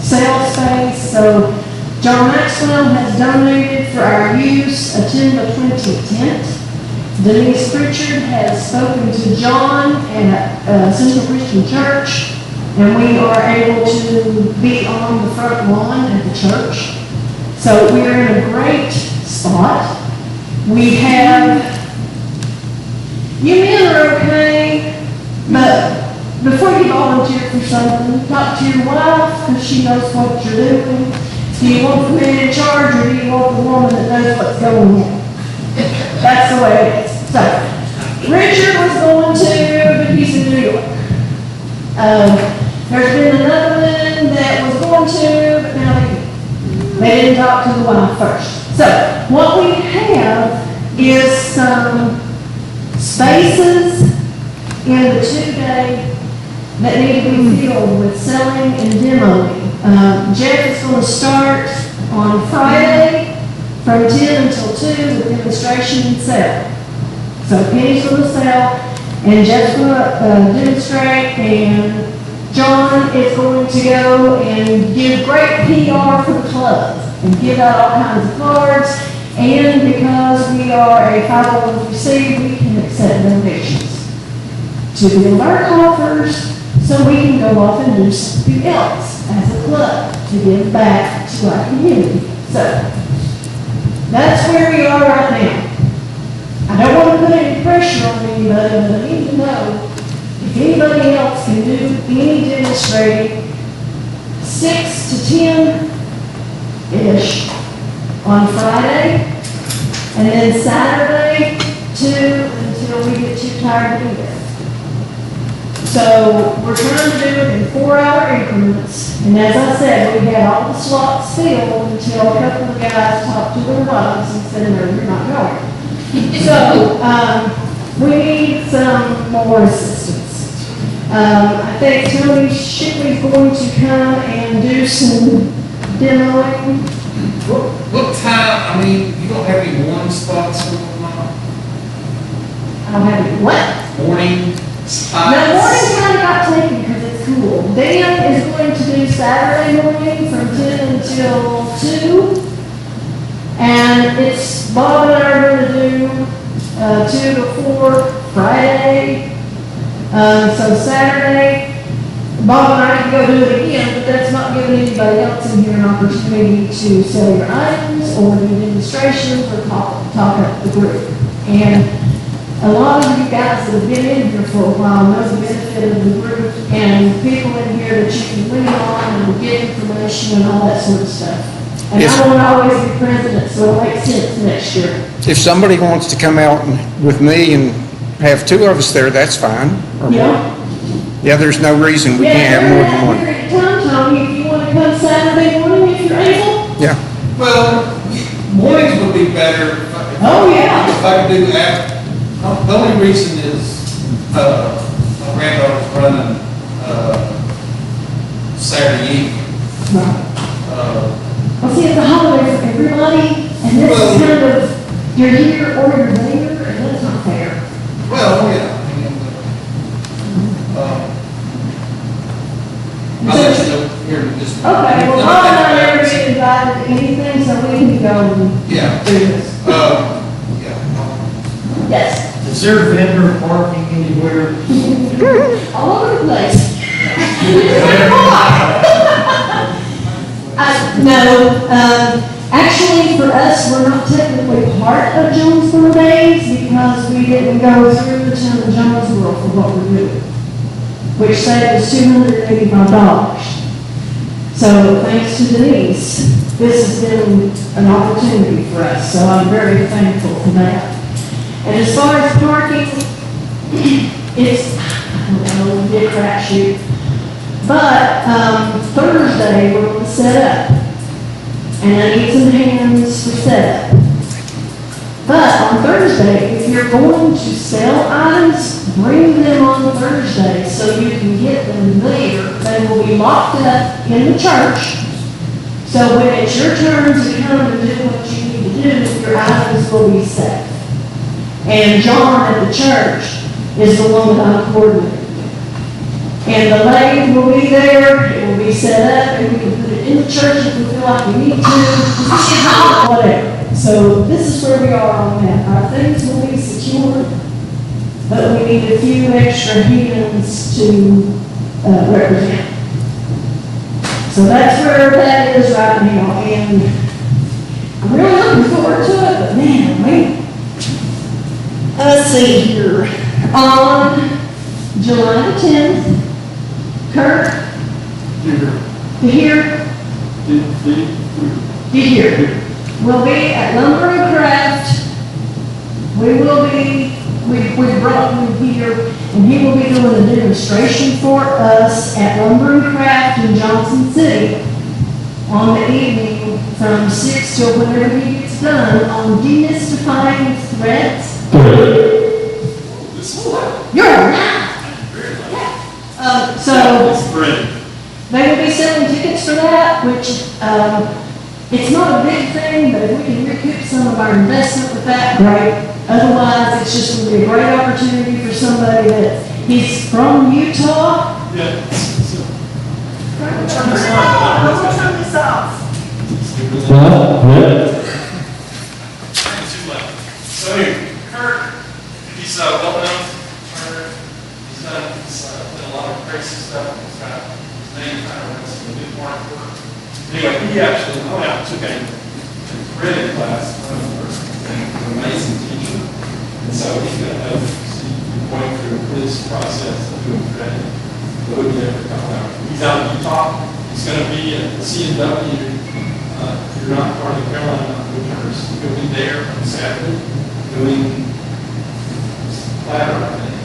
sale space. So John Maxwell has donated for our use a timber 20 tent. Denise Pritchard has spoken to John at Central Christian Church, and we are able to be on the front lawn at the church. So we are in a great spot. We have, you men are okay, but before you volunteer for something, talk to your wife, because she knows what you're doing. Do you want the man in charge, or do you want the woman that knows what's going on? That's the way it is. So, Richard was going to, but he's in New York. There's been another one that was going to, but now they didn't talk to the wife first. So, what we have is some spaces in the 2-day that need to be filled with selling and demoing. Jeff is going to start on Friday from 10 until 2 with demonstration and sale. So Penny's going to sell, and Jeff's going to demonstrate, and John is going to go and give great PR for the club and give out all kinds of cards. And because we are a 501c, we can accept donations to build our coffers so we can go off and do something else as a club to give back to our community. So that's where we are right now. I don't want to put any pressure on anybody, but I need to know if anybody else can do any demonstrating 6 to 10-ish on Friday, and then Saturday 2 until we get too tired to do that. So we're trying to do it in 4-hour increments, and as I said, we had all the slots filled until a couple of guys talked to their wives and said, no, you're not going. So, we need some more assistance. I think Tony Shipley's going to come and do some demoing. What time, I mean, you don't have any morning spots going on? I don't have any what? Morning spots? No, morning kind of got taken because it's cool. Dan is going to do Saturday morning from 10 until 2. And it's Bob and I are going to do 2 to 4 Friday. So Saturday, Bob and I can go do it again, but that's not giving anybody else in here an opportunity to sell your items or do demonstrations or talk up the group. And a lot of you guys that have been in here for a while know the benefit of the group and people in here that you can lean on and get information and all that sort of stuff. And I won't always be president, so it'll make sense next year. If somebody wants to come out with me and have 2 of us there, that's fine. Or Yeah. Yeah, there's no reason we can't have more than one. Here at Tony, if you want to come Saturday morning, if you're able. Yeah. Well, mornings would be better. Oh, yeah. If I could do that. The only reason is, my granddaughter's running, Saturday evening. Well, see, it's a holiday for everybody, and this is kind of, you're here or you're there, and that's not fair. Well, yeah. I'll let you know here in just. Okay, well, Bob and I never get invited to anything, so we can go and Yeah. do this. Yeah. Yes. Is there vendor parking anywhere? All over the place. No, actually for us, we're not technically part of Jonesboro Days because we didn't go through the town of Jonesboro for what we're doing, which saved us $285. So thanks to Denise, this has been an opportunity for us, so I'm very thankful for that. And as far as parking, it's, I don't know, a big crapshoot. But Thursday, we're going to set up. And I need some hands for set up. But on Thursday, if you're going to sell items, bring them on Thursday so you can get them there. They will be locked up in the church. So when it's your turn to come and do what you need to do, your items will be safe. And John at the church is the one that I'm coordinating with. And the lathe will be there, it will be be set up, and we can put it in the church if we feel like we need to, whatever. So this is where we are on that. Our things will be secured, but we need a few extra hands to represent. So that's where that is right now, and I'm really looking forward to it, but man, let's see here. On July the 10th, Kurt, here, we'll be at Lumber and Craft. We brought him here, and he will be doing a demonstration for us at Lumber and Craft in Johnson City on the evening from 6 till whenever he gets done on demystifying threats. You're right. So they will be selling tickets for that, which it's not a big thing, but if we can recoup some of our investment with that, great. Otherwise, it's just going to be a great opportunity for somebody he's from Utah. Yeah. Turn this off. So Kurt, he's well known turner. He's done a lot of crazy stuff. He's got his name kind of runs in the new market. Anyway, he actually took a credit class from an amazing teacher. And so he's going to help you going through his process of doing credit. But we never come out. He's out of Utah. He's going to be at CNW. If you're not part of the Carolina Woodturners, he'll be there on Saturday doing ladder, I think.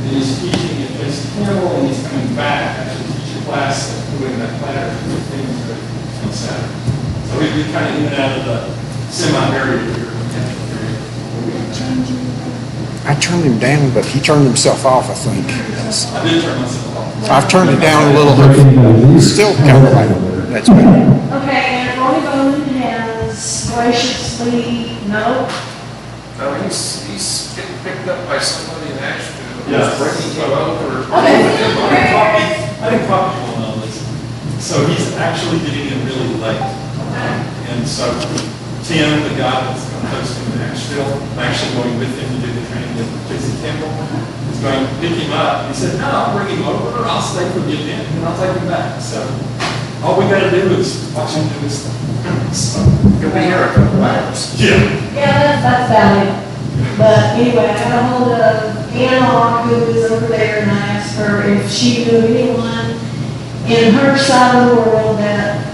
And he's teaching at Jason Campbell, and he's coming back actually to teach a class that's doing that ladder on Saturday. So we've been kind of in and out of the semi-area here. I turned him down, but he turned himself off, I think. I did turn myself off. I've turned it down a little bit. Still kind of like, that's better. Okay, and Ronnie Bowman has graciously, no? No, he's getting picked up by somebody in Asheville. Yeah. Bringing him over. I didn't copy one on this. So he's actually getting in really late. And so Tim, the guy that's going to host him in Asheville, I'm actually going with him to do the training at Jason Campbell. He's going to pick him up. He said, no, I'll bring him over, or I'll stay for the event, and I'll take him back. So all we got to do is watch him do his stuff. So, He'll be here a couple hours. yeah. Yeah, that's about it. But anyway, I got a hold of Anna Hawk, who is over there, and I asked her if she knew anyone in her side of the world that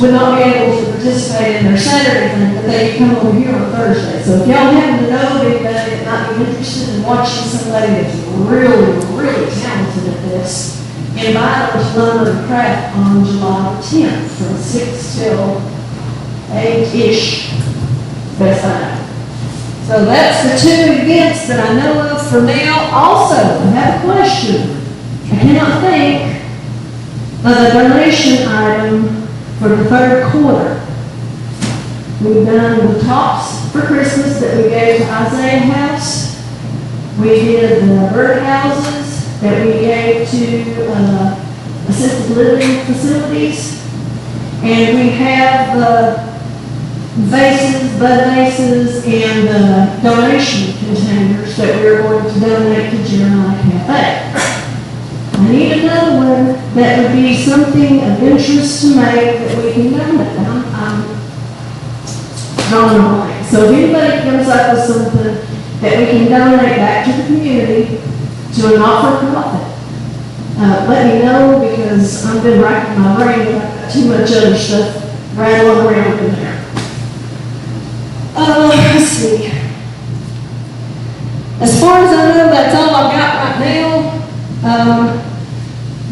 would not be able to participate in their Saturday thing, but they come over here on Thursday. So if y'all happen to know anybody that might be interested in watching somebody that's really, really talented at this, invite them to Lumber and Craft on July 10th from 6 till 8-ish, best I know. So that's the two events that I know of for now. Also, I have a question. I cannot think of a donation item for the third quarter. We've done the tops for Christmas that we gave to Isaiah House. We did the birdhouses that we gave to assisted living facilities. And we have the vases, bud vases, and the donation containers that we're going to donate to Jeremiah Cafe. I need another one that would be something of interest to make that we can donate. I'm drawing a blank. So if anybody comes up with something that we can donate back to the community to a not-for-profit, let me know, because I've been racking my brain and I've got too much other stuff rattling around in there. Let's see. As far as I know, that's all I've got right now.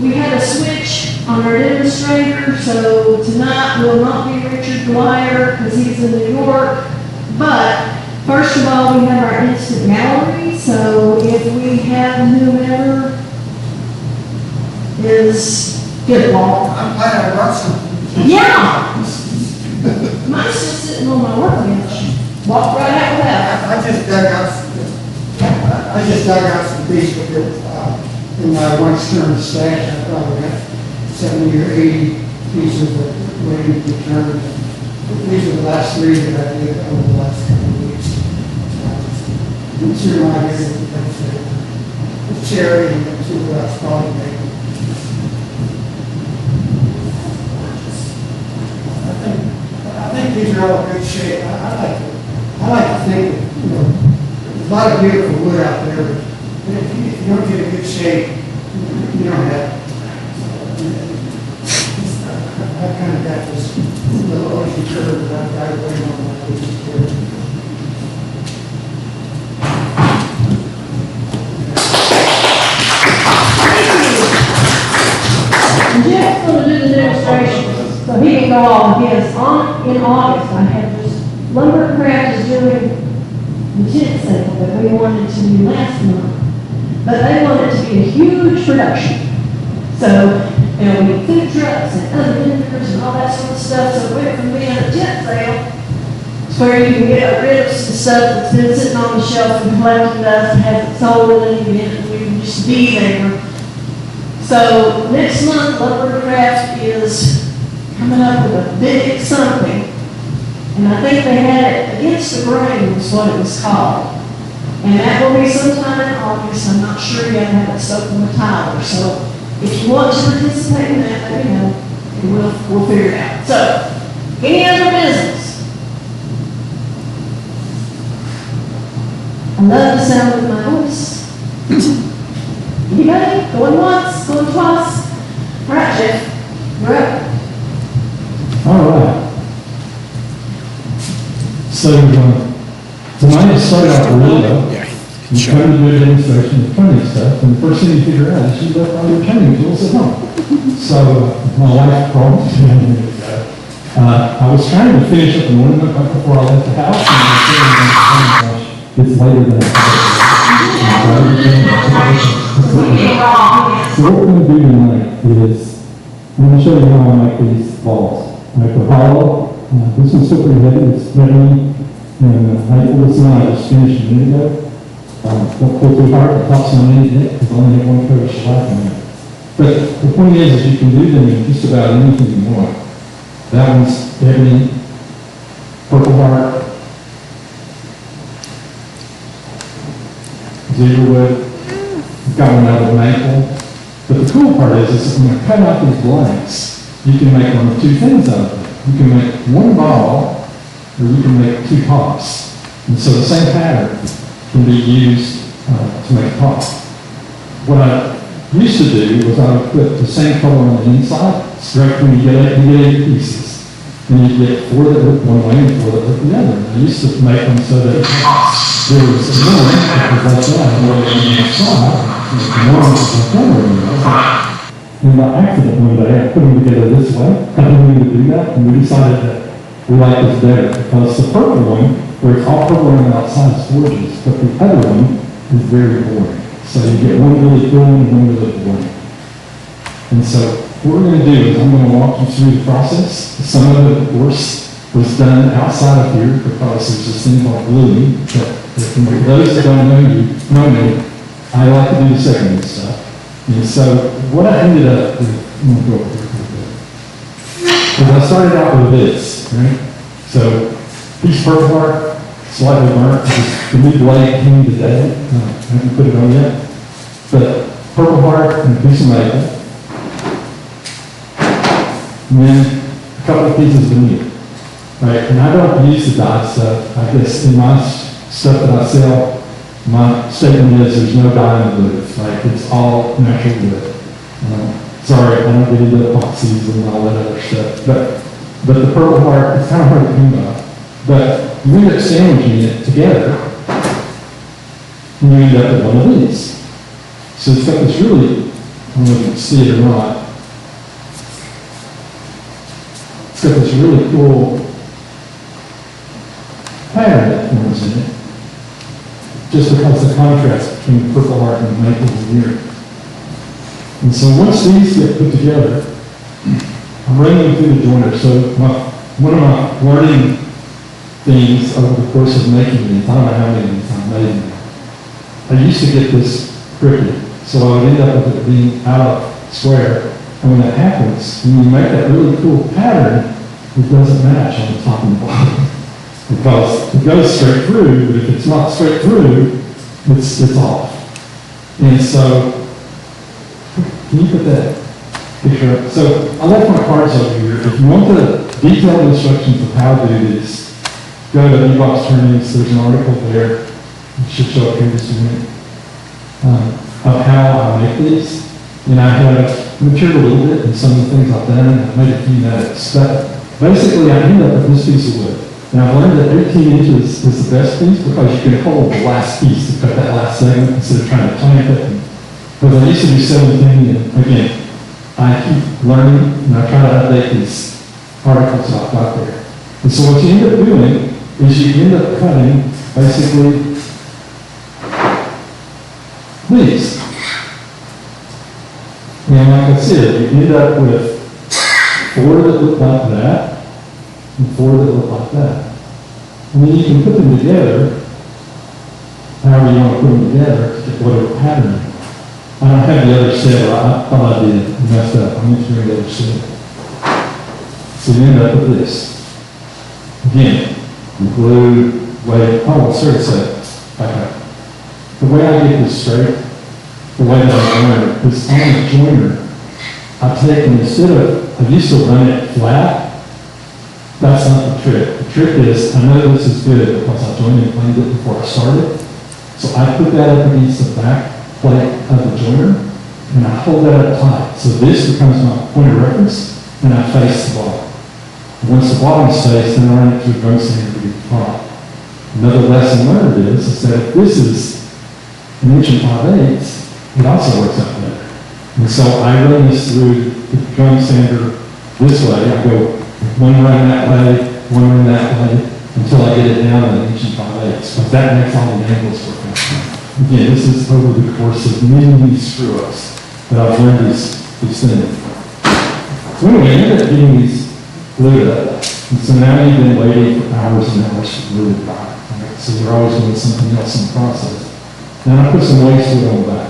We had a switch on our demonstrator, so tonight will not be Richard Dwyer because he's in New York. But first of all, we have our instant gallery, so if we have whomever is good wall. I'm glad I brought something. Yeah! Mine's just sitting on my work bench. Walk right out with that. I just dug out some beef with it in my Woodturners stash. I probably got 70 or 80 pieces that waiting to be turned. These are the last 3 that I did over the last couple of weeks. It's your mind here that that's a charity and that's what that's probably making. I think these are all in good shape. I like to think, that, you know, there's a lot of beautiful wood out there, but if you don't get a good shape, you don't have. I've kind of got this little ocean curve that I've got to wait on my ocean curve. And Jeff's gonna do the demonstration, so he can go on his, in August, I have this, Lumber and Craft is doing the tent sale that we wanted to do last month, but they want it to be a huge production. So, there'll be food trucks and other vendors and all that sort of stuff, so it went from being a tent sale, it's where you can get rid of some stuff that's been sitting on the shelf and collecting dust and hasn't sold at any event, and we can just be there. So next month, Lumber and Craft is coming up with a big something. And I think they had it Against the Grain was what it was called. And that will be sometime in August. I'm not sure yet. I haven't spoken with Tyler. So if you want to participate in that, let me know. And we'll figure it out. So, any other business? I love the sound of my voice. Anybody? Going once, going twice? All right, Jeff, you're up. All right. So, tonight it started out really well. Yeah. You come to do a demonstration of training stuff, and the first thing you figure out is you left all your training tools at home. So, my wife called me 2 minutes ago. I was trying to finish up an ornament right before I left the house, and I was saying, oh my gosh, it's later than I thought. So what we're going to do tonight is, I'm going to show you how I make these balls. I make the hollow. This one's still pretty heavy. It's heavy. And I pull this one I just finished a minute ago. Don't pull too hard. The top's not in it because I only have 1 coat of shellac in it. But the point is you can do them in just about anything you want. That one's heavy, purple heart, cedarwood. Got one out of maple. But the cool part is when I cut out these blanks, you can make one of 2 things out of them. You can make 1 ball, or you can make 2 tops. And so the same pattern can be used to make a top. What I used to do was I would put the same color on the inside, straight when you get 8 pieces. And you get 4 that look one way and 4 that look the other. I used to make them so that there was a little because that's right, more than the side. And by accident one day, I put them together this way. I didn't mean to do that, and we decided that we like this better because the purple one, where it's all purple on the outside, is gorgeous, but the other one is very boring. So you get one really cool and one really boring. And so what we're going to do is I'm going to walk you through the process. Some of it, of course, was done outside of here because there's this thing called gluing. But for those that don't know me, I like to do the second stuff. And so what I ended up with, I'm going to go over here real quick. Because I started out with this, right? So piece of purple heart, slightly burnt. The new blade came today. I haven't put it on yet. But purple heart and a piece of maple. And then a couple of pieces of veneer. Right? And I don't use the dye stuff. I guess in my stuff that I sell, my statement is there's no dye in the booth. Like it's all natural wood. Sorry, I don't get into epoxies and all that other stuff. But the purple heart, it's kind of hard to come by. But you end up sandwiching it together, and you end up with one of these. So it's got this really, I don't know if you can see it or not, it's got this really cool pattern that forms in it, just because of the contrast between the purple heart and the maple veneer. And so once these get put together, I'm running them through the joiner. So one of my learning things over the course of making these, I don't know how many of these I've made now. I used to get this crooked, so I would end up with it being out of square, And when that happens, when you make that really cool pattern, it doesn't match on the top and the bottom. Because it goes straight through, but if it's not straight through, it's off. And so, can you put that picture up? So I left my cards over here. If you want the detailed instructions of how to do this, go to Woodturners. There's an article there. It should show up here just a minute. Of how I make these. And I have matured a little bit in some of the things I've done. I've made a few notes. But basically, I end up with this piece of wood. And I've learned that 18 inches is the best piece because you can hold the last piece to cut that last segment instead of trying to clamp it. Because I used to do 17, and again, I keep learning and I try to update these articles I've got there. And so what you end up doing is you end up cutting basically these. And like I said, you end up with 4 that look like that and 4 that look like that. And then you can put them together however you want to put them together to get whatever pattern. I don't have the other set, I thought I did, I messed up. I'm going to bring the other set. So you end up with this. Again, you glue, wait, oh, sorry, set. Okay. The way I get this straight, the way that I learn it, is on the joiner, I take, and instead of, I used to run it flat. That's not the trick. The trick is, I know this is good because I joined and cleaned it before I started. So I put that up against the back plate of the joiner, and I hold that up tight. So this becomes my point of reference, and I face the bottom. Once the bottom's faced, then I run it through a drum sander to get the top. Another lesson learned is that if this is 1 5/8 inches, it also works out better. And so I run this through the drum sander this way. I go one run that way, one run that way, until I get it down to 1 5/8 inches. But that makes all the angles work out. Again, this is over the course of many screw-ups that I've learned these things. So anyway, I ended up getting these glued up. And so now you've been waiting for hours and hours to glue it back. Right? So you're always doing something else in the process. Then I put some waste wood on the back.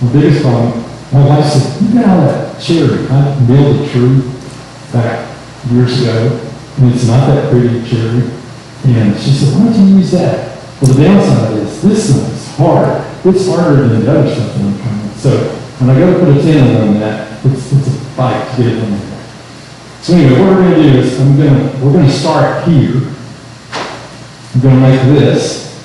The biggest problem, my wife said, you got all that cherry. I milled a tree back years ago, and it's not that pretty cherry. And she said, why don't you use that? Well, the downside is this stuff is hard. It's harder than the other stuff that I'm trying. So when I go to put a tenon on that, it's a fight to get it on there. So anyway, what we're going to do is we're going to start here. I'm going to make this,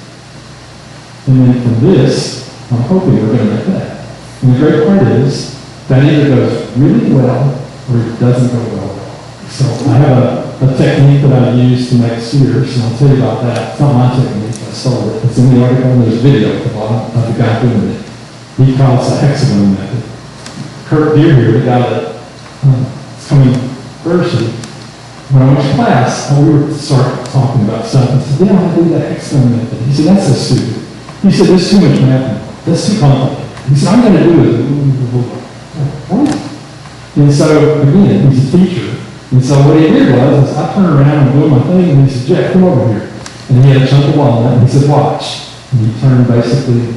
and then from this, I'm hoping we're going to make that. And the great part is that either goes really well or it doesn't go well. So I have a technique that I use to make spheres, and I'll tell you about that. It's not my technique, I stole it. It's in the article, and there's a video at the bottom of the guy doing it. He calls it the hexagon method. Kurt Deer here, the guy that's coming first, when I went to class, we were start talking about stuff, and said, yeah, I do that hexagon method. He said, that's so stupid. He said, there's too much math. That's too complicated. He said, I'm going to do it. What? And so, again, he's a teacher. And so what he did was, I turned around and doing my thing, and he said, Jack, come over here. And he had a chunk of walnut, and he said, watch. And he turned basically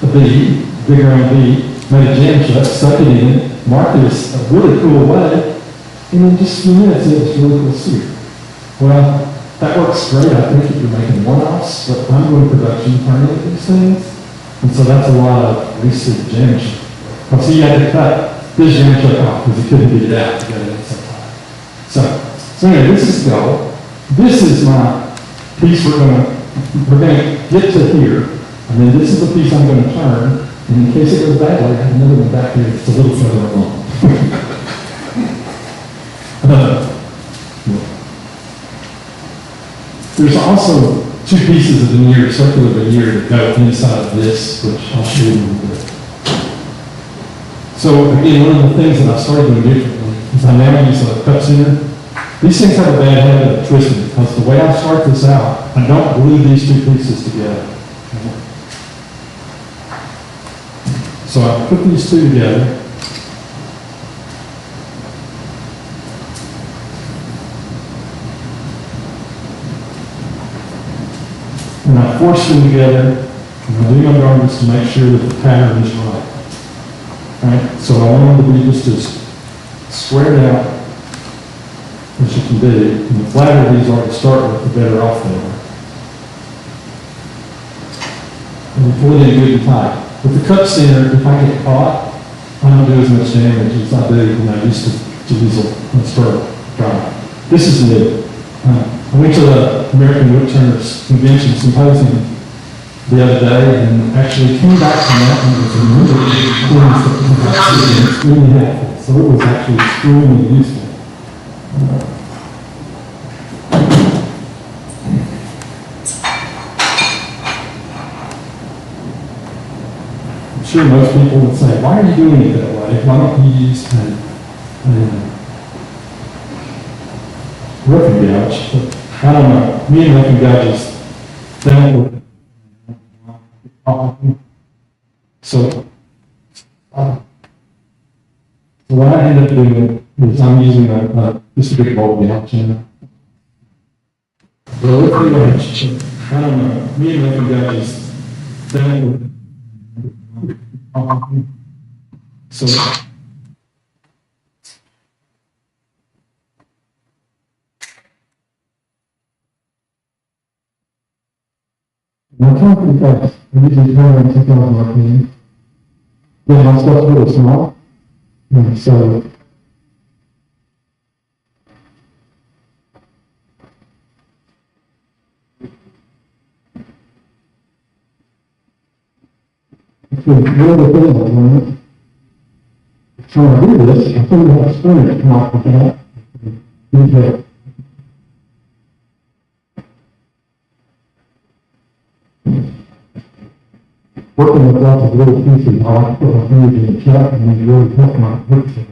a bead, big round bead, made a jam shut, stuck it in, marked it a really cool way, and in just a few minutes, it was really cool sphere. Well, that works great, I think, if you're making one-offs, but I'm doing production, turning these things. And so that's a lot of wasted jam shut. Well, so you had to cut this jam shut off because he couldn't get it out to get it inside. So anyway, this is the goal. This is my piece we're gonna get to here, and then this is the piece I'm gonna turn, and in case it goes badly, I have another one back here that's a little further along. There's also 2 pieces of veneer, circular veneer that go inside of this, which I'll show you in a little bit. So again, one of the things that I started doing differently is I now use a cut center. These things have a bad habit of twisting because the way I start this out, I don't glue these 2 pieces together. So I put these 2 together. And I force them together, and I do my garments to make sure that the pattern is right. Right? So I want them to be just as squared out, which you can do, and the flatter these are to start with, the better off they are. And you pull it in good and tight. With the cup center, if I get caught, I don't do as much damage as I do when I used to use a spur drive. This is new. I went to the American Woodturners Convention Symposium the other day and actually came back from that and was really extremely helpful. So it was actually extremely useful. I'm sure most people would say, why are you doing it that way? Why don't you use a roofing gouge? But I don't know. Me and roofing gouges, they don't work. So what I end up doing is I'm using just a big bowl gouge. The roofing gouge, I don't know. Me and roofing gouges, they don't work. So my concrete guys, I usually turn in 2014. Yeah, my stuff's really small. And so one of the things I learned trying to do this, I think we have a spoon that come off of that. Use that. Working with lots of little pieces, I like to put my fingers in the chuck and then really help my hooks in.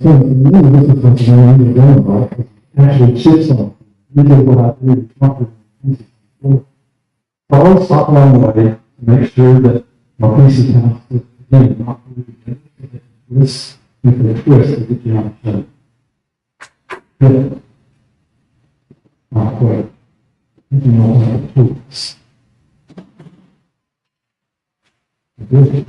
So, really, this is something I need to learn about. Actually, chips on. Usually what I do is not put pieces. So I always stop along the way to make sure that my pieces have to, again, not really together. This, with a twist to get you on the shape. Good. Not quite. If you know how to twist. Good.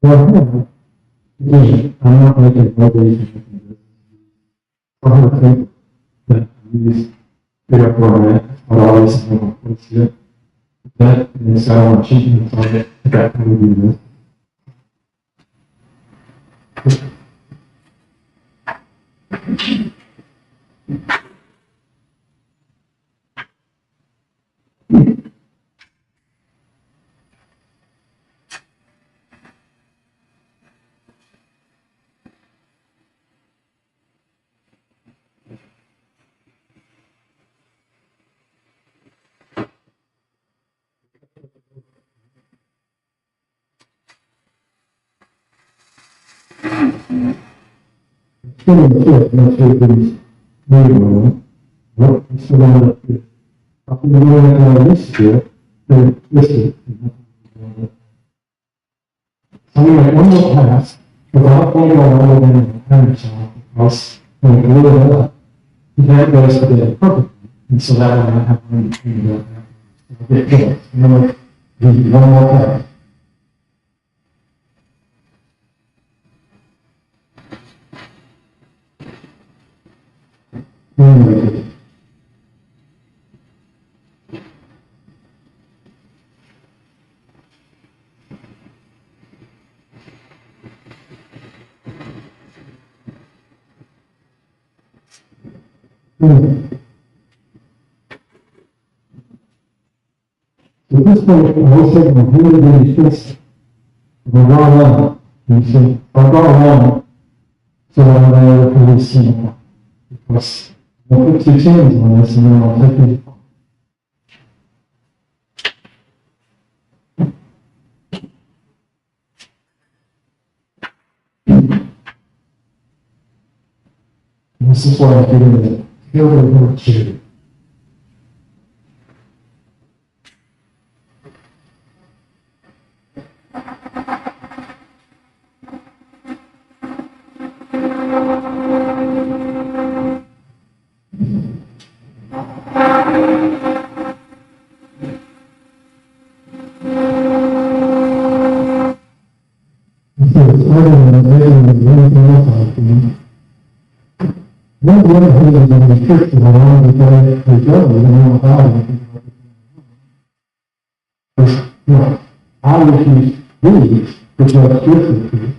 Well, again, I'm not making recommendations. I have a think that these bigger format, I always have a place here. That is I want to cheat so I get that how we do this. Still in the fifth, not sure if it's moving on. Nope, it's still on the fifth. Up in the morning, I used to do it, then twisted. So I'm going to make one more pass, without putting on all of them in the hammer shot, because when we glue it up, that goes together perfectly. And so that way I have room to do that. Get good. You know, do one more time. At this point, I was thinking, who would be fixed? We'll draw a line. You see, I'll draw a line. So I'm there for this, because I'll put two chains on this and then I'll take it. This is why I'm getting it. Here we go, too. One of the other things in the church is around because the government and all that. I refuse these, which are different.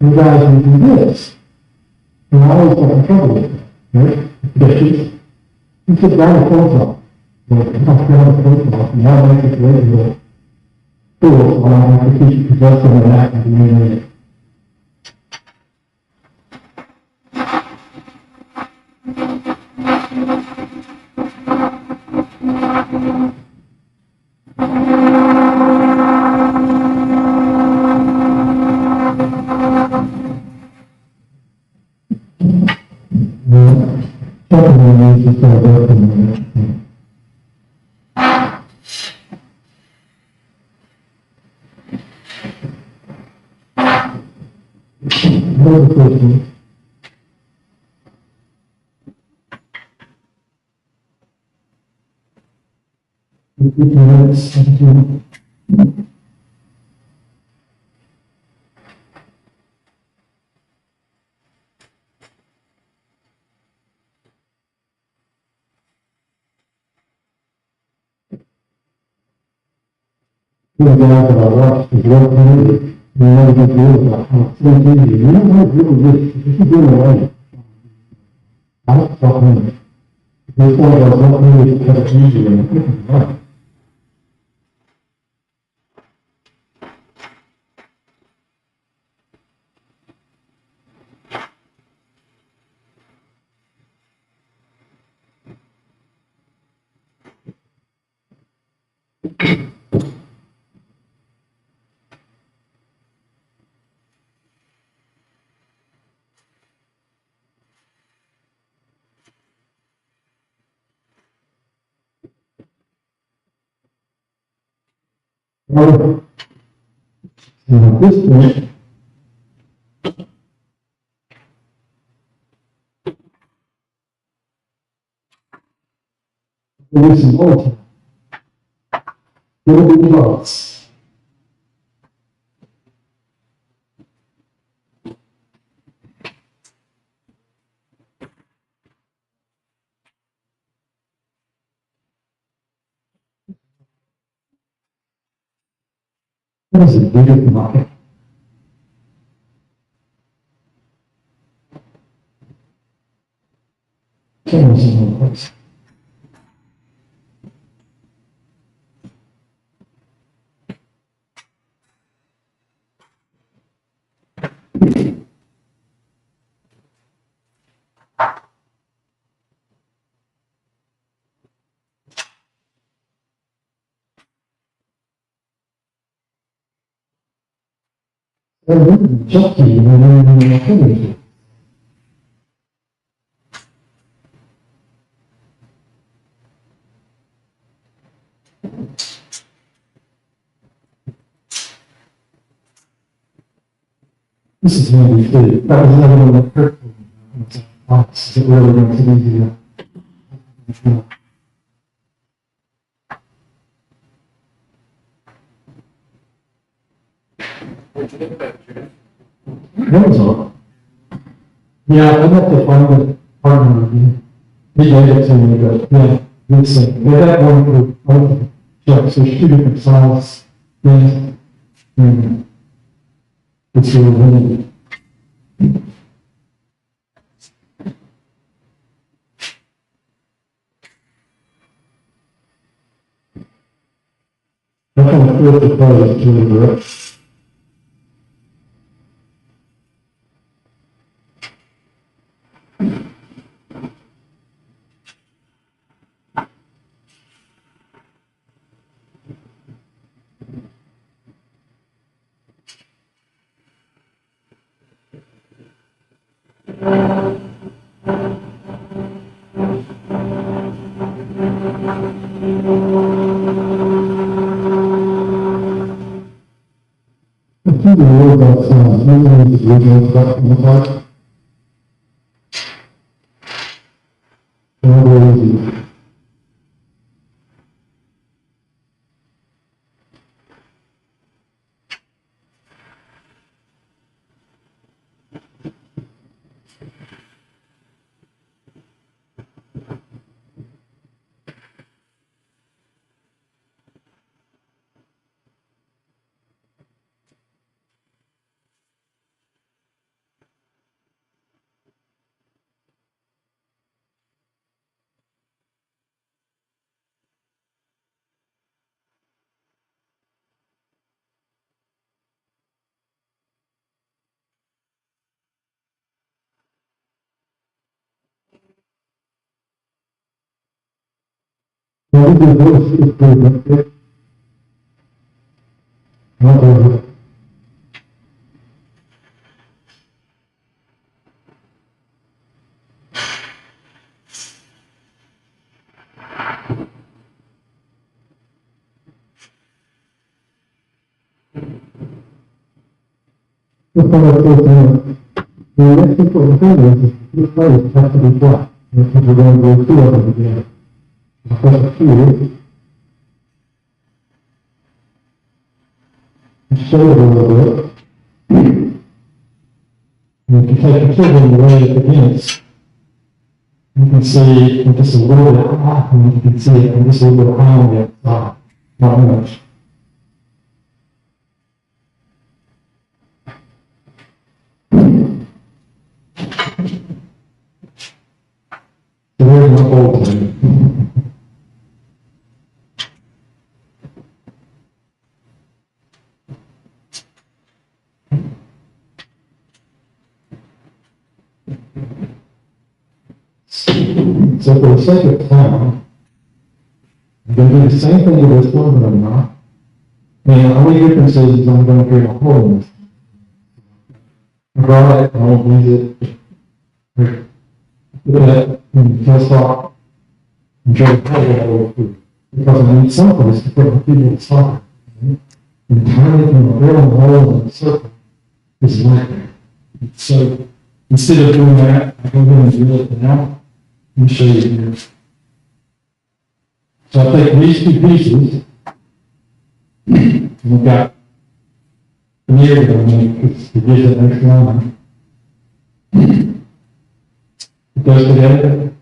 You guys can do this. And I always got in trouble with it. Right? Bishops. You sit down the phone call. Well, I'm down the phone call. And now make it really cool. So I have to keep possessing that and doing it. Another question. Guys that I watched the work community, you know what to do about how it's easy. You know what really this is doing away. I don't talk to him. This one does not really cut it easy and right. Well, at this point, there is some more time. Little bit lots. What is it? Bigger market. Cameras in one place. Jockey, and then this is what we did. That was another one that hurt. It really makes it easier. Where'd you get that, Jim? Amazon. Yeah, I'd have to find the partner again. He gave it to me, but yeah, this thing. They got one for both trucks. There's two different size things. And it's really handy. I kind of feel the price to the rest. I think the word about using the original stuff in the park. Very easy. Well, we do this, it's pretty good. Not over. The fire goes the next important thing is, this place has to be flat. If we're going to go through it again. The first two, show it a little bit. And if you take the children away at the ends, you can see just a little bit, and you can see it just a little bit high it, not much. So there's my whole thing. So for the sake of time, I'm going to do the same thing with this one, but I'm not. And the only difference is I'm going to create a hole in this. I brought it, I won't use it. Look at it, and just stop. And try to pull it all through. Because I need someplace to put my feet in the socket. And turning from a barrel hole in a circle is like that. So instead of doing that, I go in and do it now. Let me show you here. So I take these two pieces, and we've got an area to make to get that next line. It goes together.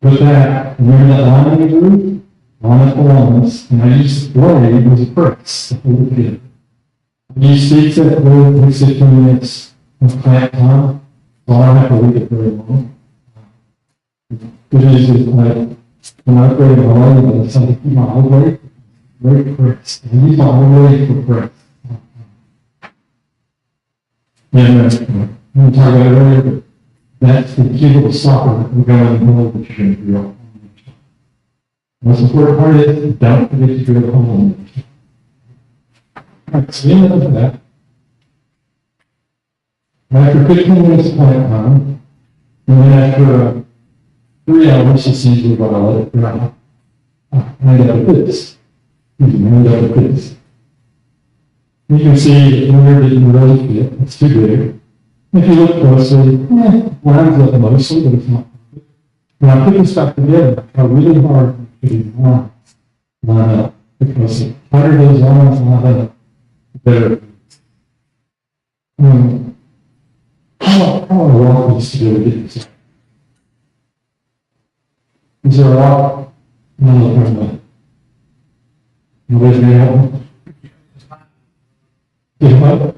Put that, remember that line you drew? Line up along this, and I use the blade as a press to hold it together. I use sticks that wood, takes 15 minutes of clamp time, so I don't have to leave it very long. Good news is, when I create a line, it's something to keep my whole weight, very press. I use my whole weight for press. And we talked about it earlier, but that's the cute little stopper that will go in the hole that you're going to drill. Most important part is, don't forget to drill the hole. Alright, so we end up with that. After 15 minutes of plant time, and then after 3 hours, it's usually what I let it dry. I end up with this. I end up with this. You can see that where it didn't really fit, it's too big. If you look closely, lines up mostly, but it's not. When I put this back together, I tried really hard to get these lines line up, because the tighter those lines line up, the better. How long is to do to get this? Is there a lot? No. Nobody's gonna help me? Get what?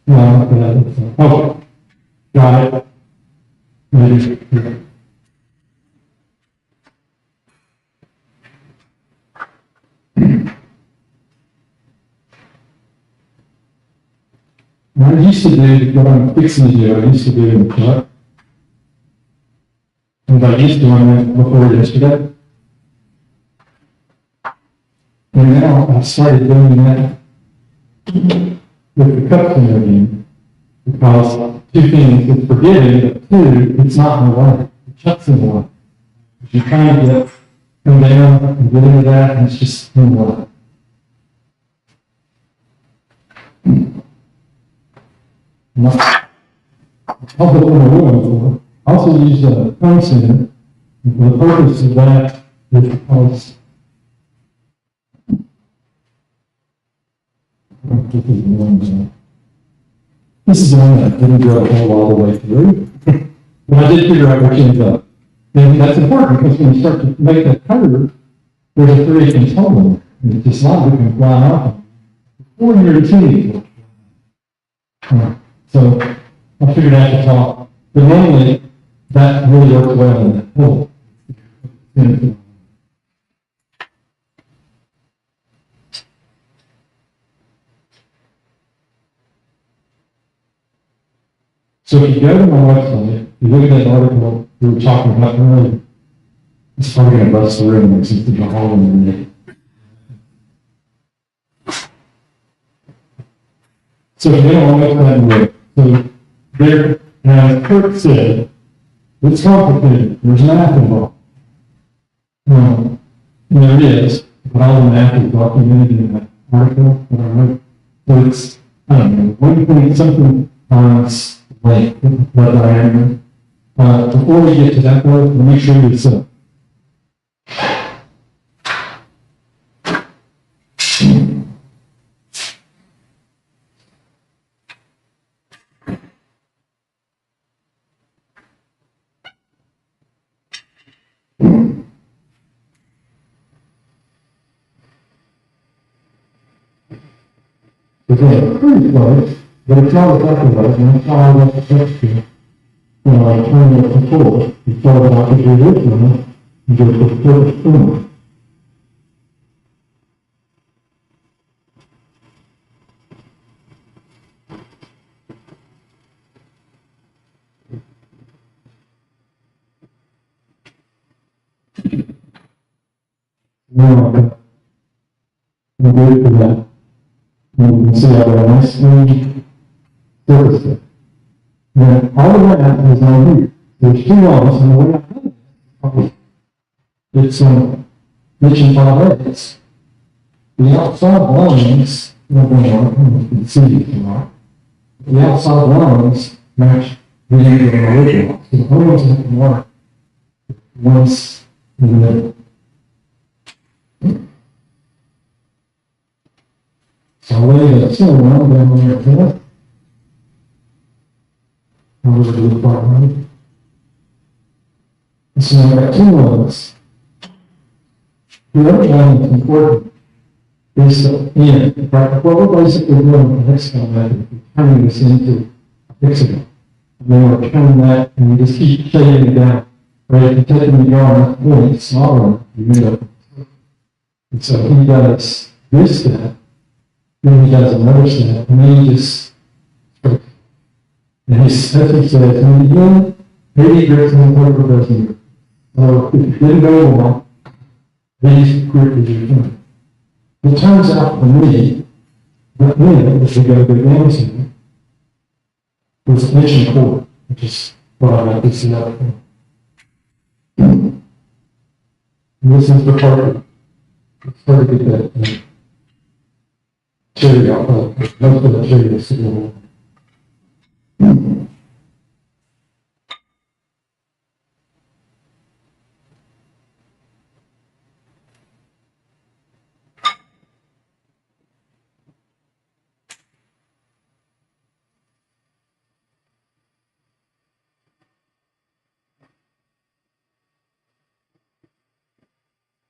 No, oh, got it. Maybe. What I used to do, what I'm fixing to do, I used to do in the truck. And I used to doing it before yesterday. And now I've started doing that with the cup cleaner again. Because two things, it's forgiving, but two, it's not in the way. The chuck's in the way. If you're trying to come down and get into that, and it's just in the way. I'll put one for. I also use a phone center. The purpose of that is because this is the one that didn't go all the way through. But I did figure out which ends up. And that's important because when you start to make that curve, there's a 3 control. And it's just not we can fly off. 410. So I figured out the top, but normally that really works well in that hole. So if you go to my website, you look at that article we were talking about earlier, it's probably going to bust the room since there's a hole in there. So if you don't want to go and look, so there, as Kirk said, it's complicated. There's math involved. There is, but all the math is documented in that article that I wrote. So it's, I don't know, 1 point something times length, what diameter. Before we get to that though, let me show you this up. It's pretty close, but it's not exactly right, and that's why I left the text here. When I turn it before, you start out to do this one, and go to the first spoon. Now, I'm good for that. And you can see I have a nice smooth surface there. Now, all of that is on here. There's 2 walls, and the way I've done it, it's inch and 5/8. The outside lines, you can see it tomorrow. The outside lines match the angle of the original. So the holes have to mark once in the middle. So I'll lay that center line down there at the left. Over to the part right. And so I've got 2 lines. The other one that's important is the end. Right? What we're basically doing with the hexagon method is turning this into a hexagon. And then we're turning that, and we just keep shading it down. Right? If you're taking the yarn point smaller, you end up. And so he does this step. Then he does another step, and then he just, and he says, in the end, 80 grits and whatever doesn't grip. So if you didn't go along, 80 grip is your thing. It turns out for me, that then, if we go to the games here, was an 1.25 inch, which is what I got this out for. And this is the part It's hard to get that cherry out, most of the cherry is sitting on.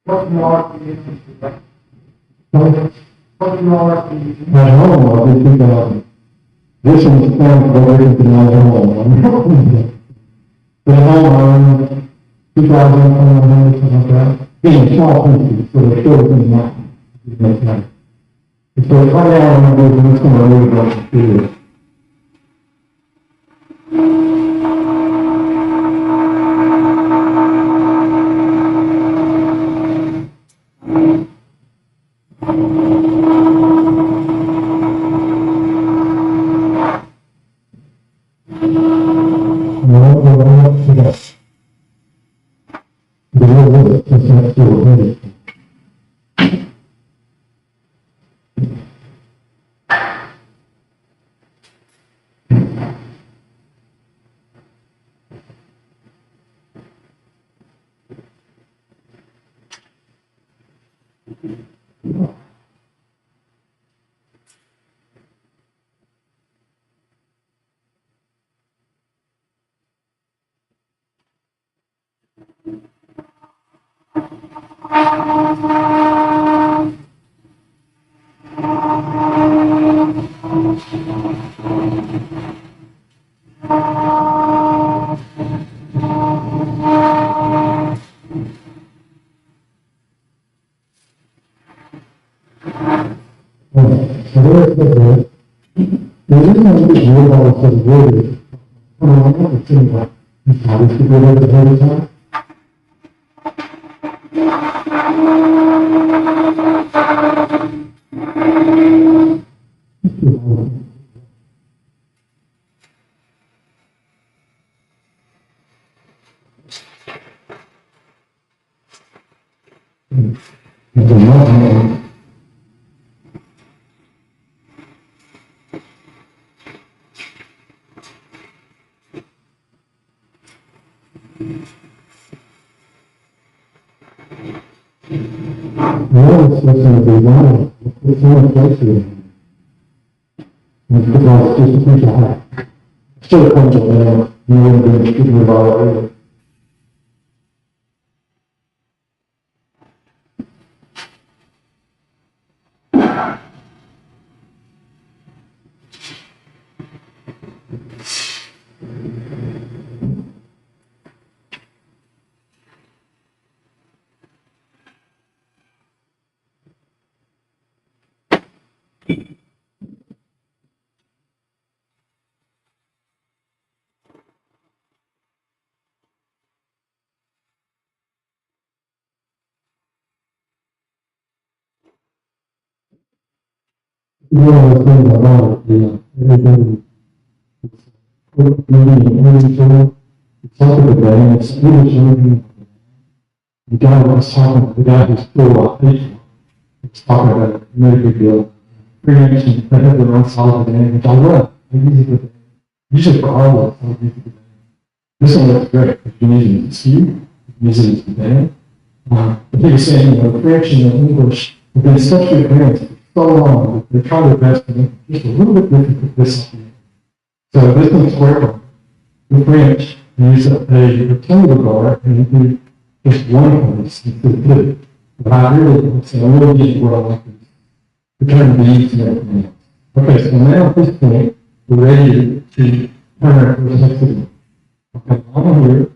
What mark do you think? So, What mark do you think? at home, I think, this one's found for everything I home. But at home, 2,100, something like that. Being small pieces, so they're still in that. So right now, I'm going to do this one, I'm really going to do it. No, to that. The real is not still ready. So there is the reason I think real about this word is, I want to think about how we should do it ahead of time. It's a lot. No, it's just a design. It's not a place here. It's because it's just a piece of height. Still comes up there, you know, the speaking about it. One of the things about it, everything, it's like a game, it's really, the guy was talking, the guy who's full of people, was talking about it, made a big deal. Preemption, they have their own solid game, which I love. I use it with, usually for all of us, this one looks great, if you use it as you, you can use it as a band. The biggest thing, preemption in English, have been such good bands for so long, they try their best to make it just a little bit different with this one. So this one's where the French use a rectangular bar and do just one place instead of two. But I really get what I like to return the beats and everything else. Okay, so now at this point, we're ready to turn our first activity. Okay, line here,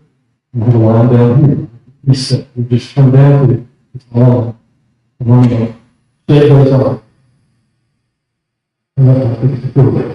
and have a line down here. We just come down to this line. And we're going to shape those off. And that's what it's cool.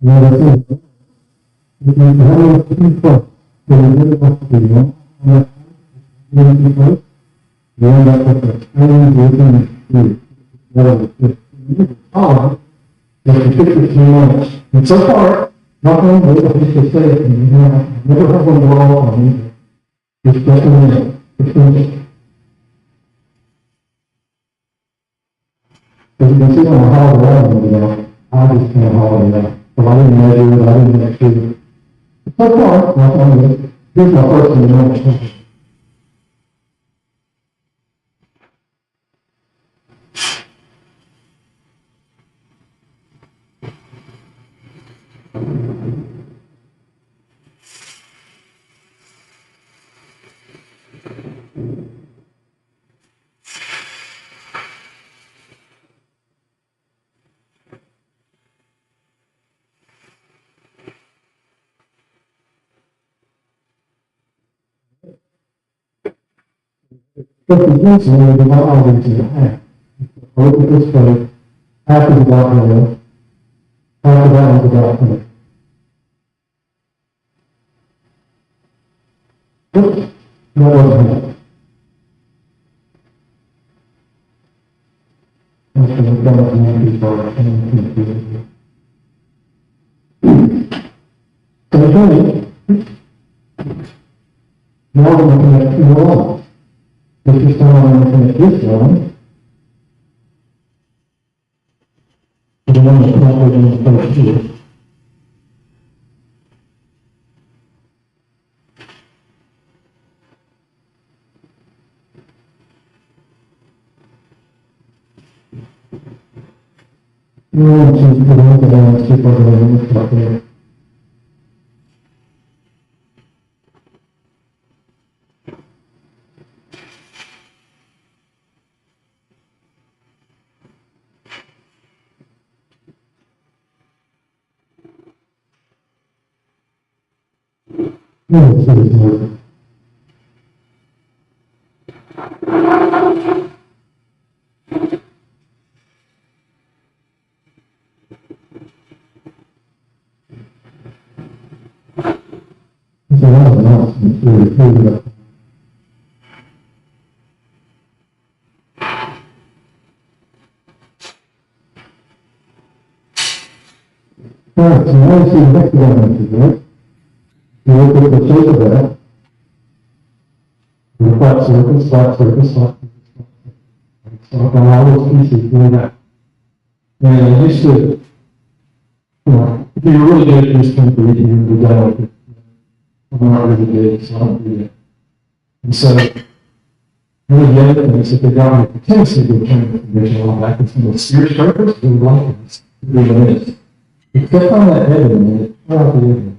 Another thing, if you have people who really want to be young, young people, you end up with a strange looking group. Well, if you are, if you pick it too much, and so far, not only will I just say it, you know, never have one wall on me. It's definitely, it's finished. As you can see on the hall around, you know, I just can't haul it out. So I didn't measure it, I didn't make sure. So far, not only, here's my personal number. But the usually the not always in half. Look at this way, half is about here, half of that one's about here. Oops, that wasn't half. That's the one that we need for okay. Now we're looking at two walls. If you start on looking at this one, the one that's not within the first here. You want to put on the landscape over there in the top there. No, it's really it's a lot of announcements, really, really. Alright, so now you see the next one, right? You look at the shape of that. The flat surface, flat surface, flat surface. So on all those pieces, doing that. And I used to, you know, if you're really good at this country, you can be done with it. I'm not really good, so I don't do that. And so, one of the other things that they got me for Tennessee to turn information on back is from the steer surface, they would like this, they would miss. Except on that head in it, well, the head.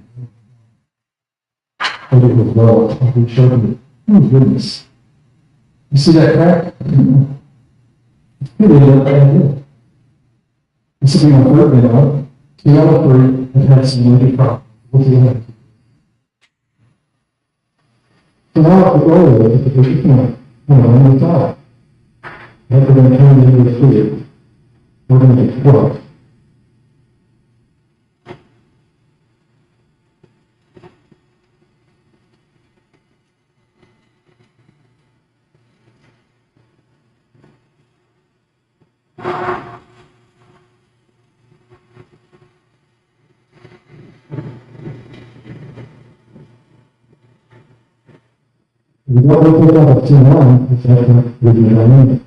But it was well, like we showed you. Oh goodness. You see that crack? It's pretty good idea. This will be my third video. 2 out of 3 have had some major problems. We'll see that. So now the goal is to put the point, on the top. That's we're going to turn it into a sphere. We're going to get 12. What we put out of 2-1 is that we do dynamic.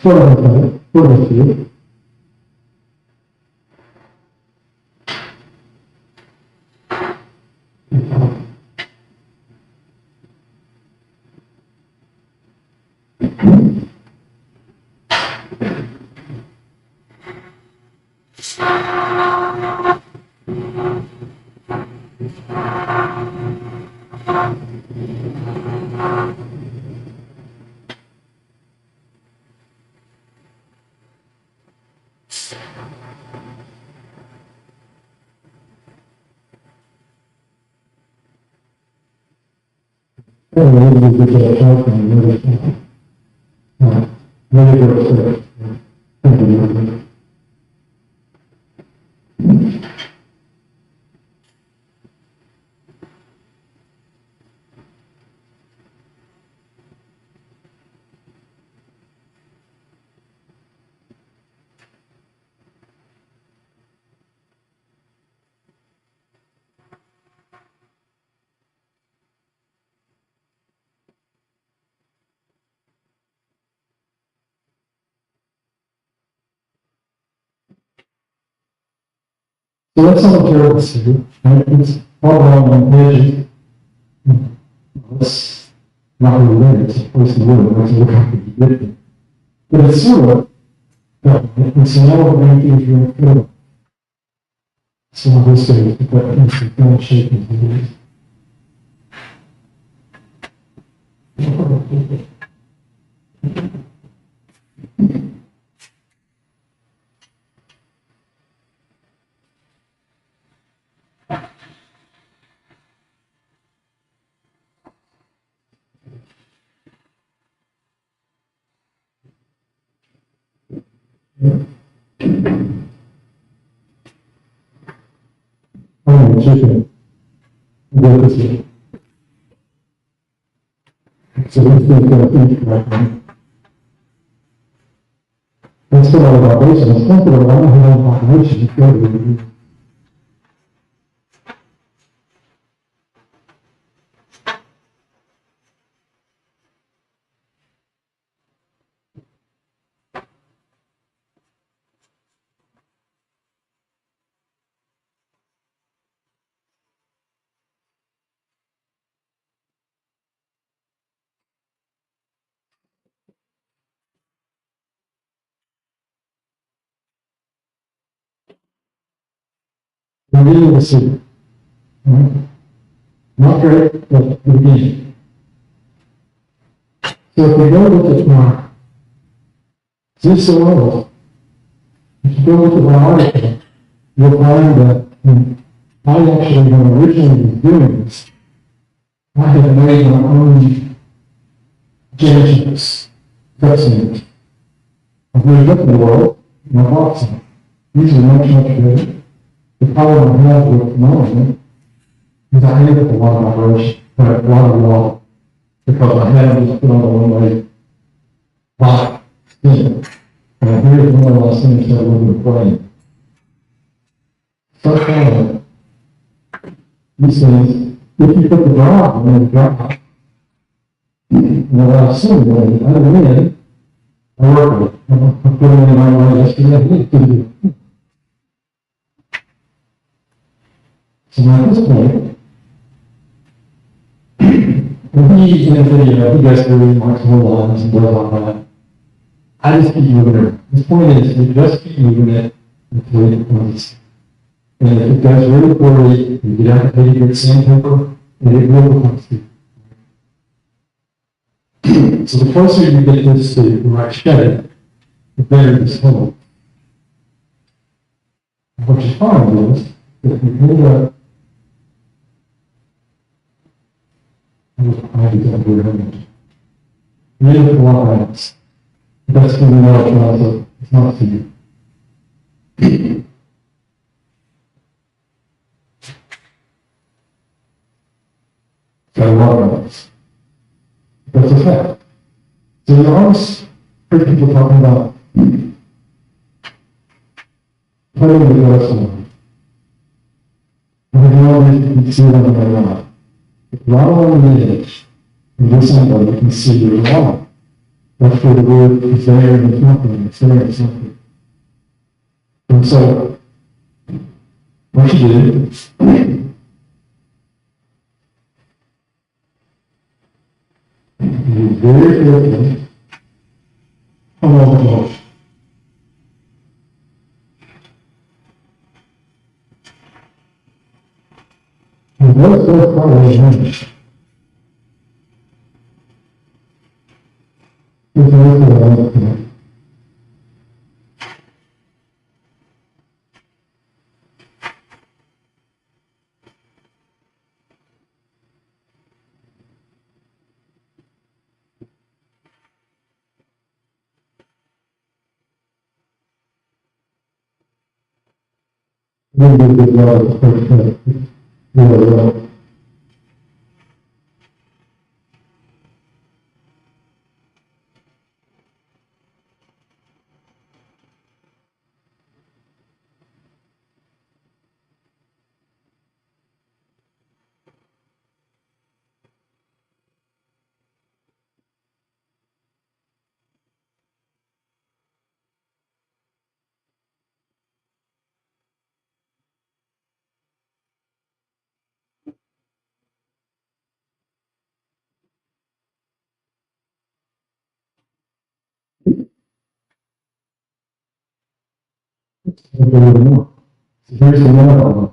Sort of here. So that's all the terrible city, right? It's all around on pages. It's not really there, it's a place to live, it's a look how you get there. But it's sort of, it's an element things you're good. So I'll just say, but it's a kind of shape of the chicken. That is it. So let's think right now. Let's put our vibration. Let's think of a lot of vibration. We're reading the city. Right? Not great, but beginning. So if we go look at my this world, if you go look at my article, you'll find that I actually, when I originally was doing this, I had made my own judgments, cutscenes. I've moved up in the world, and I bought some. These are much, much better. The problem I have with mine is I hate a lot of vibration, a lot of law, because I have just put on a one-way body spin. And I hear one of the last things that we've been playing. So he says, if you put the drive on the drive, and I assume that I win, I work with it. I put it in my mind yesterday, so now at this point, when he in a video, he goes through multiple lines and does all that. I just keep moving it. His point is, you just keep moving it until it comes. And if it goes really poorly, you get out the good sandpaper, and it will come through. So the closer you get this to where I shed it, the better this holds. What you find is, if you end up I become very image. Read it a lot else. That's going to be not a it's not for you. Got a lot of else. That's a fact. So you always heard people talking about playing the ghost one. And you always you see it on the right. Right on the edge, and this angle, you can see your wall. That's where the word is there and it's nothing, it's there and it's nothing. And so, what you do, you very carefully Oh, that's probably a minute. It's a little bit. Maybe a good job of first, yeah, So here's the one.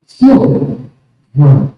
Still, no.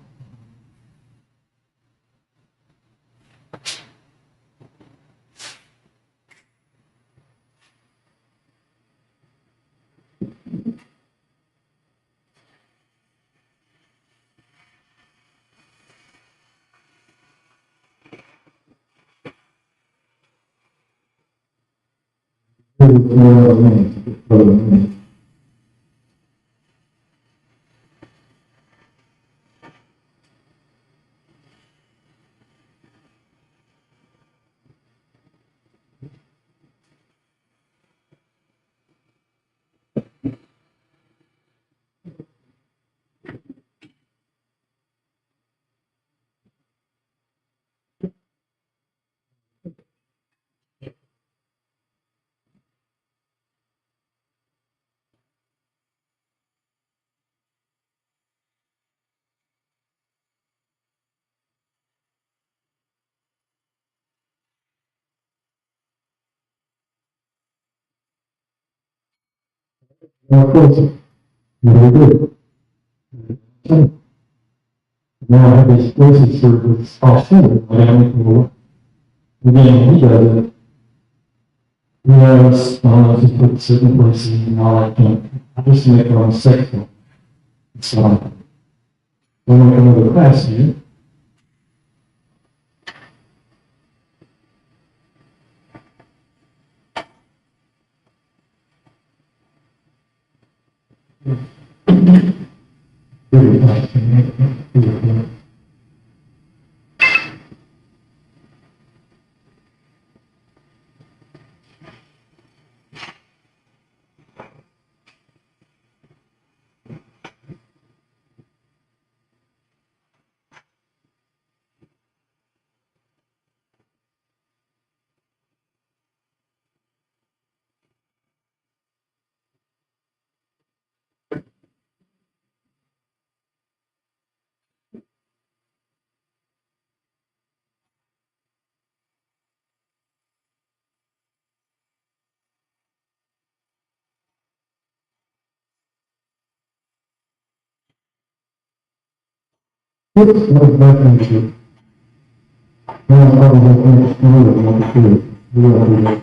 Of course, very good. Now I have this process that's off-center, but I make more. Again, he does it. He has, he put certain places and all I can. I just make it on sector. So, we'll make another class here. Very nice. What's my definition? Now, I don't have any idea what to do. Yeah, yeah.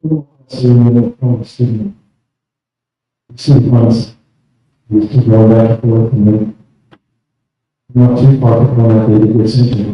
So, from the student funds, used to go back and forth and then not too far from that, they did this into.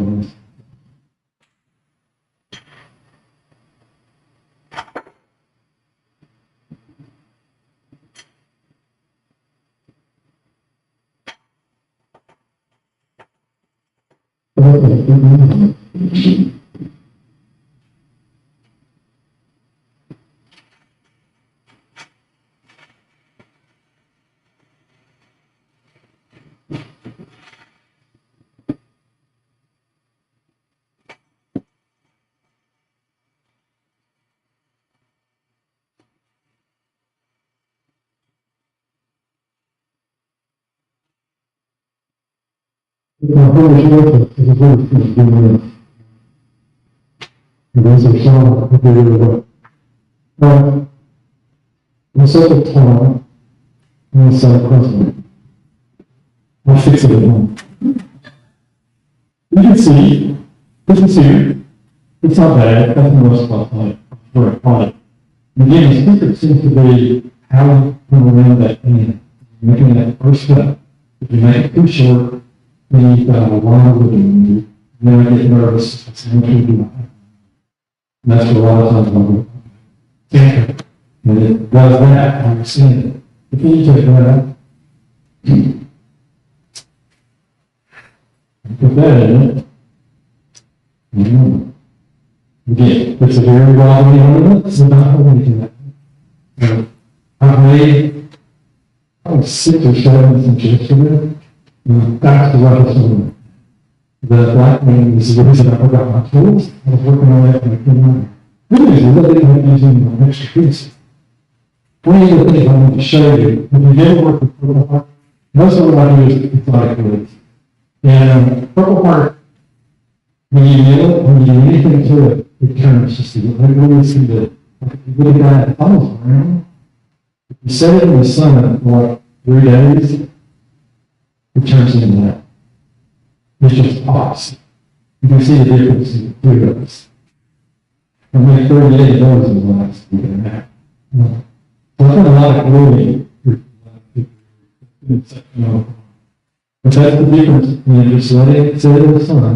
The whole world is a very good doing. And those are some of the video. But the second time, and the same president. I'll fix it at home. You can see, this is here. It's not bad, that's the most like for a product. Again, the secret seems to be how you come around that end, making that first step. If you make it too short, then you've got a lot of living in you. And then I get nervous, it's not going to do that. And that's what a lot of times I'm thinking. And it does that, I'm seeing it. If you take that out, put that in it. Again, it's a very broad element, it's not holding that. I've made probably 6 or 7 since yesterday. That's the right one. The black man is the reason I forgot my tools. I was working on that and I couldn't remember. The reason is that I didn't have using an extra piece. One of the things I want to show you, if you ever work with Purple Heart, most of what I do is exotic goods. And Purple Heart, when you yell it, when you do anything to it, it turns just to get really see that if you get a guy that follows around, if you set it in the sun for like 3 days, it turns into that. It just pops. You can see the difference in the 3 of us. I made 38 of those in the last week and a half. So I've done a lot of clothing. But that's the difference between just letting it sit in the sun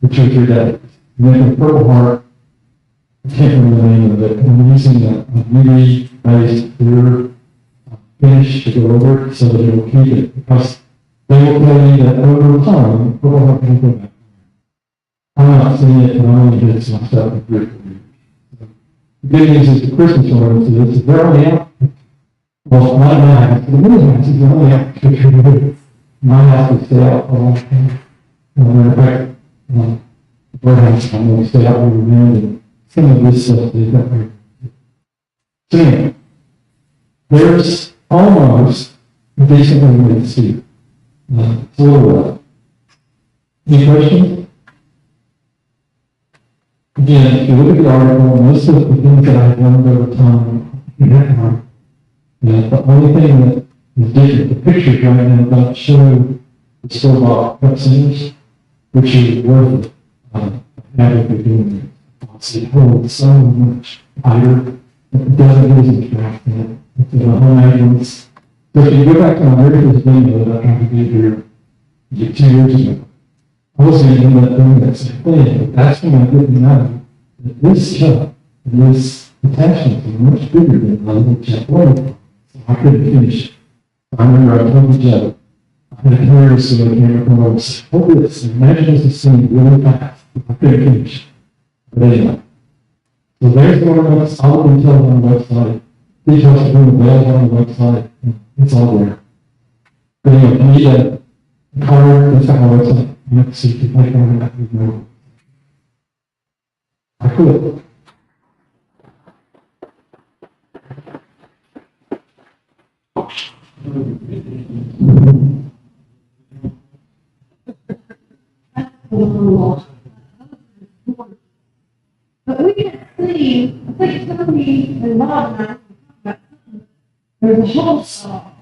for 2 or 3 days. And then the Purple Heart, I can't remember the name of it, and I'm using a UV-based clear finish to go over it so that it will keep it, because they will tell you that over time, Purple Heart can go back. I'm not seeing it, and I only did some stuff with group. The good news is the Christmas ornaments, they're only out. Well, not my house, but the middle house is only out for 2 weeks. My house will stay out for a long time. In fact, the birdhouse, I'm going to stay out with them, and some of this stuff they've got there. So anyway, there's almost a decent way to see it. It's a little any questions? Again, if you look at the article, most of the things that I've learned over time, the only thing that is different, the pictures right now don't show the store-bought cup centers, which is worth it. Having to do it. It holds so much higher. It doesn't use it back then. It's a homemade ones. So if you go back to my very first video that I tried to get here 2 years ago, I was going to end up doing that same thing, but that's when I didn't know that this cup and this attachment was much bigger than the little jet blade. So I couldn't finish it. I remember I told the Joe, I had hair so I came up and I was, hold this, imagine this is seen really fast. I couldn't finish. But anyway. So there's the ornaments, all the details on the website. Details are doing the bells on the website. It's all there. But anyway, if you need a card, that's on my website. You have to see if you click on it, you know. I could. But we can see, I think Tony and Bob and I talked about something. There's a whole saw.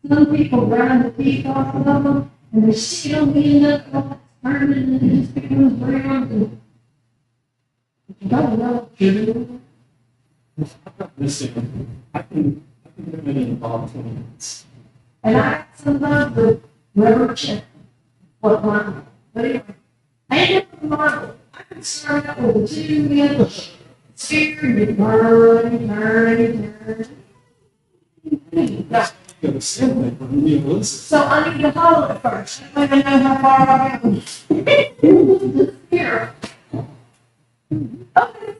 Some people grind the teeth off of them, and they sit on the end of it, turning it, and it just becomes brown. And you don't know what you're doing. Listen, I can do it in about 20 minutes. And I sometimes the rubber check what my, but anyway, I ain't got the model. I can start out with a 2-inch sphere and you turn. Yeah. You understand that, but you listen. So I need to hollow it first. I don't know how far I go. Here. Okay.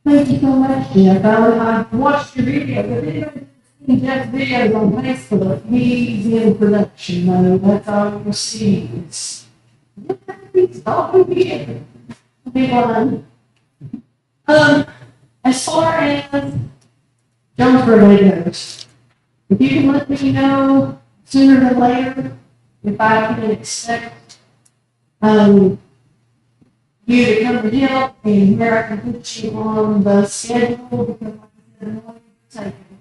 Thank you so much, Jeff. I watched your video, but anybody seen Jeff's videos on Facebook, he's in production mode. That's all you see. He's all we get. Big one. As far as Jonesboro goes, if you can let me know sooner than later, if I can expect, you to come to help and where I can put you on the schedule because like I said, I know you're taking.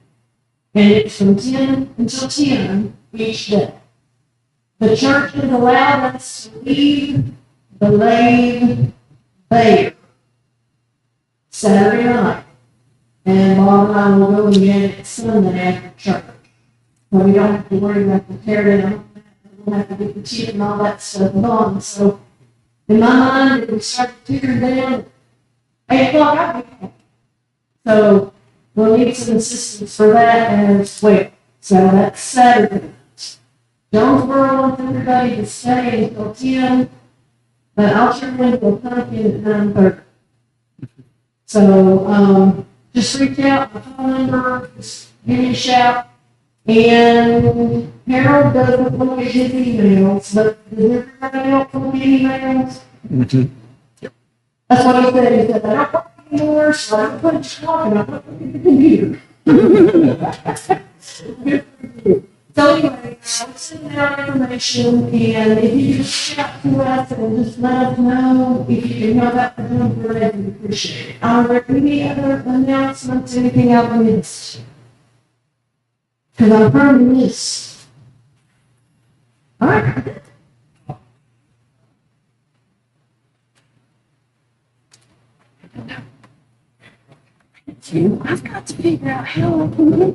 And it's from 10 until 10 each day. The church has allowed us to leave the lathe there Saturday night. And Bob and I will go and get it Sunday after church. So we don't have to worry about the tear down. We don't have to get the chip and all that stuff on. So in my mind, if we start tearing down at 8 o'clock, I'll be happy. So we'll need some assistance for that as well. So that's Saturday. Jonesboro wants everybody to stay until 10, but I'll turn into a pumpkin at 9:30. So, just reach out, my phone number, just give me a shout. And Harold doesn't look at his emails, but does everybody else look at emails? That's what he said. He said, I don't work anymore, so I don't put it talking, I don't look at the computer. So anyway, I'll send out information, and if you just reach out to us and just let us know if you can help out the Jonesboro, we appreciate it. Are there any other announcements, anything I've missed? Because I'm probably missed. All right. I've got to figure out how I can get